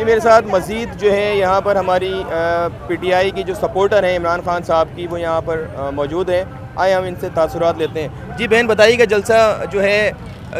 मेरे साथ मज़ीद जो है यहाँ पर हमारी पीटीआई की जो सपोर्टर हैं इमरान खान साहब की, वो यहाँ पर मौजूद हैं। आए हम इनसे तासुरात लेते हैं। जी बहन, बताइएगा जलसा जो है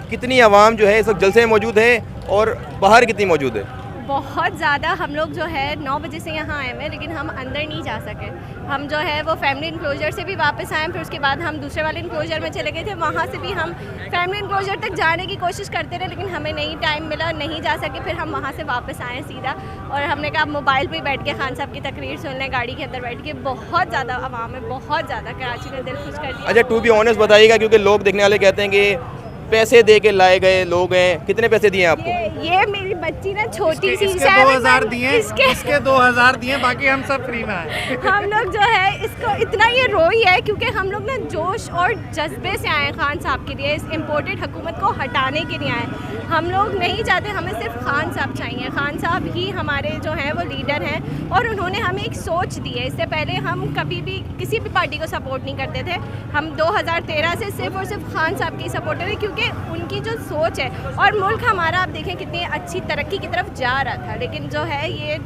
कितनी आवाम जो है इस वक्त जलसे में मौजूद है और बाहर कितनी मौजूद है? बहुत ज़्यादा। हम लोग जो है 9 बजे से यहाँ आए हुए, लेकिन हम अंदर नहीं जा सके। हम जो है वो फैमिली इनक्लोजर से भी वापस आए, फिर उसके बाद हम दूसरे वाले इनक्लोजर में चले गए थे। वहाँ से भी हम फैमिली इनक्लोजर तक जाने की कोशिश करते रहे, लेकिन हमें नहीं टाइम मिला, नहीं जा सके। फिर हम वहाँ से वापस आए सीधा, और हमने कहा मोबाइल पर बैठ के खान साहब की तकरीर सुन लें, गाड़ी के अंदर बैठ के। बहुत ज़्यादा आवाम है, बहुत ज़्यादा। कराची ने दिल खुश कर दिया। अच्छा, टू बी ऑनेस्ट बताइएगा, क्योंकि लोग देखने वाले कहते हैं कि पैसे दे के लाए गए लोग हैं। कितने पैसे दिए आपको? ये मेरी बच्ची ना छोटी सी, इसके 2000 दिए, इसके 2000 दिए, बाकी हम सब फ्री में आए। हम लोग जो है इसको इतना ये रोई है क्योंकि हम लोग ना जोश और जज्बे से आए खान साहब के लिए, इस इम्पोर्टेड हुकूमत को हटाने के लिए आए। हम लोग नहीं चाहते, हमें सिर्फ खान साहब चाहिए। खान साहब ही हमारे जो हैं वो लीडर हैं, और उन्होंने हमें एक सोच दी है। इससे पहले हम कभी भी किसी भी पार्टी को सपोर्ट नहीं करते थे। हम 2013 से सिर्फ और सिर्फ खान साहब की सपोर्टर है, क्योंकि उनकी जो सोच है, और मुल्क हमारा आप देखें कितनी अच्छी तरक्की की तरफ जा रहा था, लेकिन जो है ये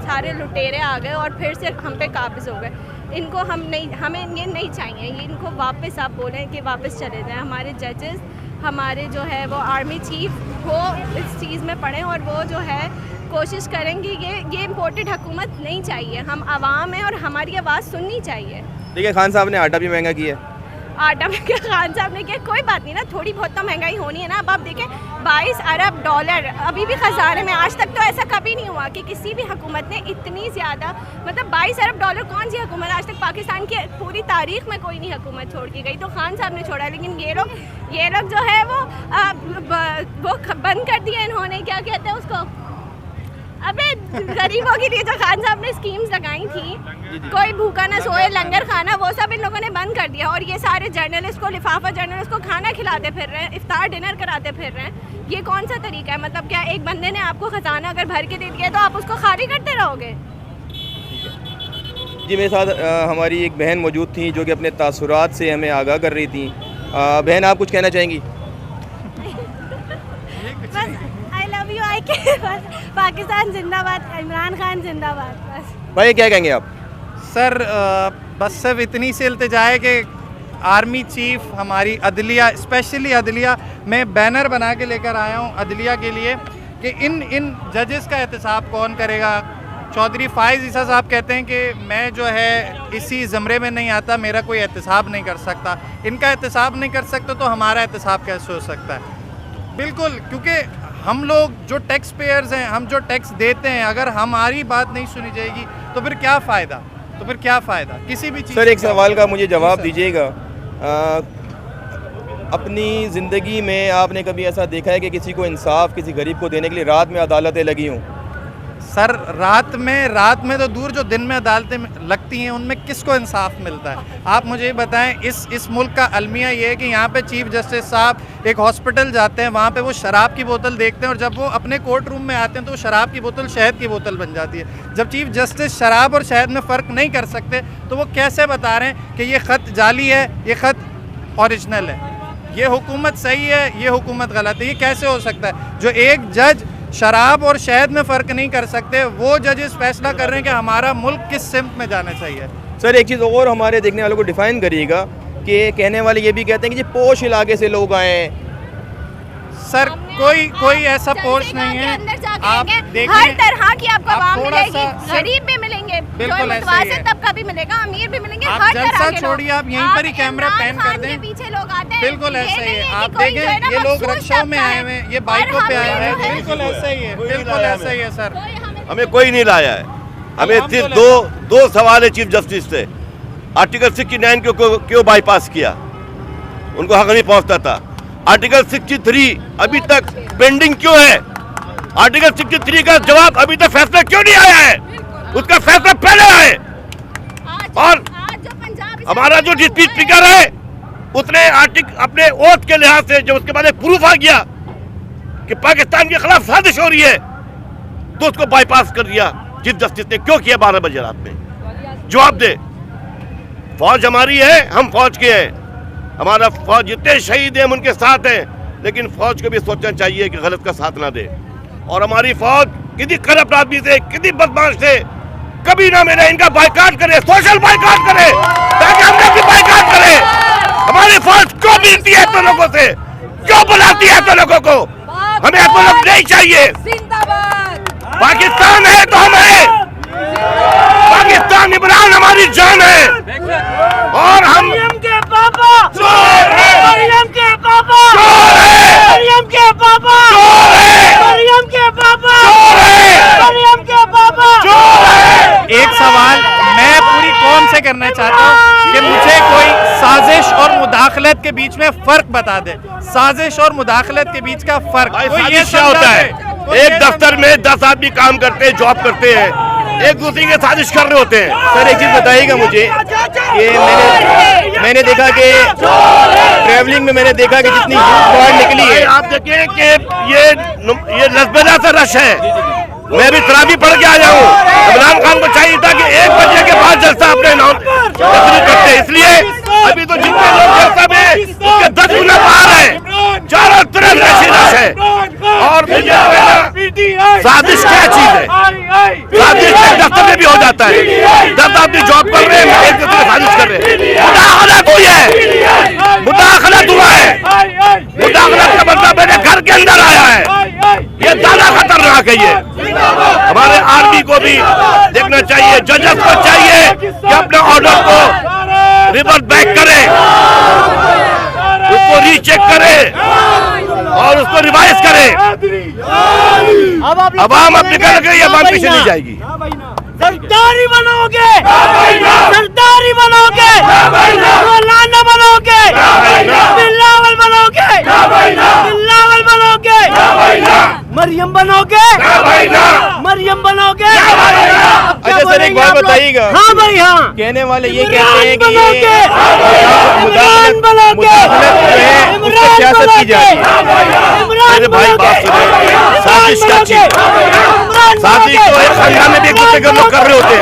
सारे लुटेरे आ गए और फिर से हम पे काबिज हो गए। इनको हमें ये नहीं चाहिए। ये इनको वापस आप बोलें कि वापस चले जाएं। हमारे जजेस, हमारे जो है वो आर्मी चीफ, वो इस चीज़ में पड़े और वो जो है कोशिश करेंगे। ये इम्पोर्टेड हुकूमत नहीं चाहिए। हम आवाम हैं और हमारी आवाज़ सुननी चाहिए। देखिए, खान साहब ने आटा भी महंगा किया। आटा में क्या खान साहब ने किया? कोई बात नहीं ना, थोड़ी बहुत तो महंगाई होनी है ना। अब आप देखें $22 अरब अभी भी खजाने में। आज तक तो ऐसा कभी नहीं हुआ कि किसी भी हुकूमत ने इतनी ज़्यादा, मतलब $22 अरब कौन सी हुकूमत? आज तक पाकिस्तान की पूरी तारीख में कोई नहीं हुकूमत छोड़ के गई, तो खान साहब ने छोड़ा। लेकिन ये लोग जो है वो बंद कर दिया इन्होंने। क्या कहते हैं उसको? अबे गरीबों के लिए जो खान साहब ने स्कीम्स लगाई थी, कोई भूखा ना सोए, लंगर खाना, वो सब इन लोगों ने बंद कर दिया। और ये सारे जर्नलिस्ट को, लिफाफा जर्नलिस्ट को खाना खिलाते फिर रहे हैं, इफ्तार डिनर कराते फिर रहे हैं। ये कौन सा तरीका है? मतलब क्या एक बंदे ने आपको खजाना अगर भर के दे दिया तो आप उसको खाली करते रहोगे? जी, मेरे साथ हमारी एक बहन मौजूद थी जो कि अपने तासुरात से हमें आगाह कर रही थी। बहन, आप कुछ कहना चाहेंगी? पाकिस्तान जिंदाबाद, इमरान खान जिंदाबाद। बस भाई, क्या कहेंगे आप? सर, बस सिर्फ इतनी सी इल्तिजा है कि आर्मी चीफ, हमारी अदलिया, स्पेशली अदलिया, मैं बैनर बना के लेकर आया हूँ अदलिया के लिए कि इन जजेस का एहतसाब कौन करेगा। चौधरी फाइज़ ईसा साहब कहते हैं कि मैं जो है इसी ज़मरे में नहीं आता, मेरा कोई एहतसाब नहीं कर सकता। इनका एहतसाब नहीं कर सकते तो हमारा एहतसाब कैसे हो सकता है? बिल्कुल, क्योंकि हम लोग जो टैक्स पेयर्स हैं, हम जो टैक्स देते हैं, अगर हमारी बात नहीं सुनी जाएगी तो फिर क्या फ़ायदा? किसी भी चीज़। सर, एक सवाल का मुझे जवाब दीजिएगा। अपनी ज़िंदगी में आपने कभी ऐसा देखा है कि किसी को इंसाफ, किसी गरीब को देने के लिए रात में अदालतें लगी हों? सर, रात में तो दूर, जो दिन में अदालतें लगती हैं उनमें किसको इंसाफ मिलता है? आप मुझे बताएं। इस मुल्क का अलमिया ये है कि यहाँ पे चीफ जस्टिस साहब एक हॉस्पिटल जाते हैं, वहाँ पे वो शराब की बोतल देखते हैं, और जब वो अपने कोर्ट रूम में आते हैं तो वो शराब की बोतल शहद की बोतल बन जाती है। जब चीफ जस्टिस शराब और शहद में फ़र्क नहीं कर सकते तो वो कैसे बता रहे हैं कि ये ख़त जाली है, ये ख़त ओरिजिनल है, ये हुकूमत सही है, ये हुकूमत गलत है? ये कैसे हो सकता है? जो एक जज शराब और शहद में फ़र्क नहीं कर सकते, वो जजेस फैसला कर रहे हैं कि हमारा मुल्क किस सिमत में जाना चाहिए। सर, एक चीज़ और हमारे देखने वालों को डिफ़ाइन करिएगा कि कहने वाले ये भी कहते हैं कि जी पोश इलाके से लोग आए हैं। सर, कोई ऐसा पोश नहीं है। आप देखिए, हर तरह की आपको आवाम मिलेगी, सा गरीब भी मिलेंगे, बिल्कुल जो मुतवासित तबका भी मिलेगा, अमीर भी मिलेंगे, आप हर तरह जलसा के छोड़िए, आप यहीं पर ही कैमरा पैन कर दें। पीछे लोग आते हैं, बिल्कुल ऐसा ही है। आप देखें, ये लोग रिक्शा में आए हुए हैं, ये बाइकों पे आए हैं, बिल्कुल ऐसा ही है, बिल्कुल ऐसा ही है। सर, हमें कोई नहीं लाया है। हमें सिर्फ दो सवाल है चीफ जस्टिस से। आर्टिकल 69 क्यों बाईपास किया? उनको हक नहीं पहुंचता था। आर्टिकल 63 अभी तक पेंडिंग क्यों है? आर्टिकल 63 का जवाब अभी तक फैसला क्यों नहीं आया है? उसका फैसला पहले आए। और हमारा जो डिप्टी स्पीकर है उसने अपने ओथ के लिहाज से जब उसके बाद प्रूफ आ गया कि पाकिस्तान के खिलाफ साजिश हो रही है तो उसको बाईपास कर दिया चीफ जस्टिस ने। क्यों किया 12 बजे रात में? जवाब दे। फौज हमारी है, हम फौज के हैं, हमारा फौज जितने शहीद हैं हम उनके साथ हैं, लेकिन फौज को भी सोचना चाहिए कि गलत का साथ ना दे। और हमारी फौज किसी करप्ट आदमी से, किसी बदमाश से कभी ना मिले। इनका बाइकाट करे, सोशल बाइकाट करे, ताकि हम लोग भी बाइकाट करें। हमारी फौज क्यों मिलती है तो लोगों से, क्यों बुलाती है तो लोगों को? हमें ऐसे लोग नहीं चाहिए। पाकिस्तान है तो हम है, पाकिस्तान इमरान हमारी जान है। और हम मरियम के पापा चोर है, मरियम के पापा चोर है, मरियम के पापा चोर है, मरियम के पापा चोर है, मरियम के पापा चोर है। एक सवाल मैं पूरी कौम से करना चाहता हूँ कि मुझे कोई साजिश और मुदाखलत के बीच में फ़र्क बता दे। साजिश और मुदाखलत के बीच का फ़र्क भाई कोई साजिश क्या समझा होता दे। है? कोई एक ये दफ्तर में 10 आदमी काम करते हैं, जॉब करते हैं, एक दूसरे के साजिश कर रहे होते हैं। सर एक चीज़ बताइएगा मुझे, ये मैंने देखा कि ट्रैवलिंग में मैंने देखा कि जितनी यूथ निकली है, आप देखें कि ये लसबेला सा रश है। मैं भी तरावी पढ़ के आया हूँ। इमरान खान को चाहिए था कि 1 बजे के बाद जलसा अपने तकरीर करते, इसलिए अभी तो जितने लोग जलसा में उसके 10 गुना बाहर है, चारों तरफ रश है। और साजिश क्या चीज है? साजिश दफ्तर में भी हो जाता है, 10 आदमी जॉब कर रहे हैं, एक दूसरे साजिश कर रहे हैं। मुदाखलत हुई है, मुदाखलत हुआ है। मुदाखलत का मतलब मेरे घर के अंदर आया है। ये ज्यादा खतरनाक है। ये हमारे आर्मी को भी देखना चाहिए, जजेस को चाहिए कि अपने ऑर्डर को रिवर्स बैक करें, उसको रीचेक करें और उसको रिवाइज करें। अवाम अब निकल गई, अवाम पीछे नहीं जाएगी। सरदारी बनोगे, सरदारी बनोगे, मौलाना बनोगे, बिलावल बनोगे, बिलावल बनोगे, मरियम बनोगे, मरियम बनोगे। अच्छा सर एक बात बताइएगा, हाँ भाई हाँ, कहने वाले ये कहते हैं कि बनोगे, ये इमरान बनोगे, मुदाखलत जो है उस पर सियासत की जा रही है। मेरे भाई बात सुनो, साजिश क्या चीज? साजिश तो एक खानदान में भी एक दूसरे के लोग कर रहे होते हैं।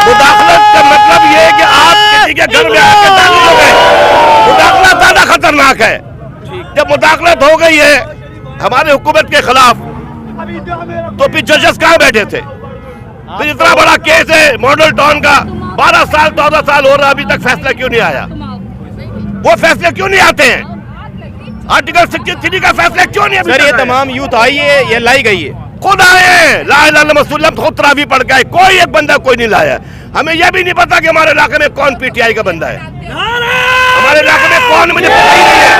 मुदाखलत का मतलब ये है कि आप किसी के घर में आके दाखिल हो गए। मुदाखलत ज्यादा खतरनाक है। जब मुदाखलत हो गई है हमारे हुकूमत के खिलाफ, तो फिर जजेस कहाँ बैठे थे? फिर इतना बड़ा केस है मॉडल टाउन का, 12 साल 14 साल हो रहा, अभी तक फैसला क्यों नहीं आया? वो फैसले क्यों नहीं आते हैं? आर्टिकल 63 का फैसला क्यों नहीं? सर ये तमाम यूथ आई है या लाई गई है? खुद आए, ला इलाहा इल्लल्लाह मुसल्लम, खुद तरावी पढ़ गए, कोई एक बंदा कोई नहीं लाया। हमें यह भी नहीं पता कि हमारे इलाके में कौन पीटीआई का बंदा है, हमारे इलाके में कौन, मुझे पता ही नहीं है।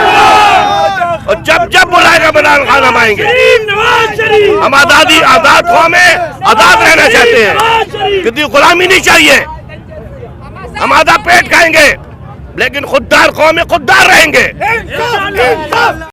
और जब जब बुलाएगा इमरान खान हम आएंगे। हम आजाद कौम में आजाद रहना चाहते हैं, किसी गुलामी नहीं चाहिए। हम आधा पेट खाएंगे लेकिन खुददार कौम में खुददार रहेंगे।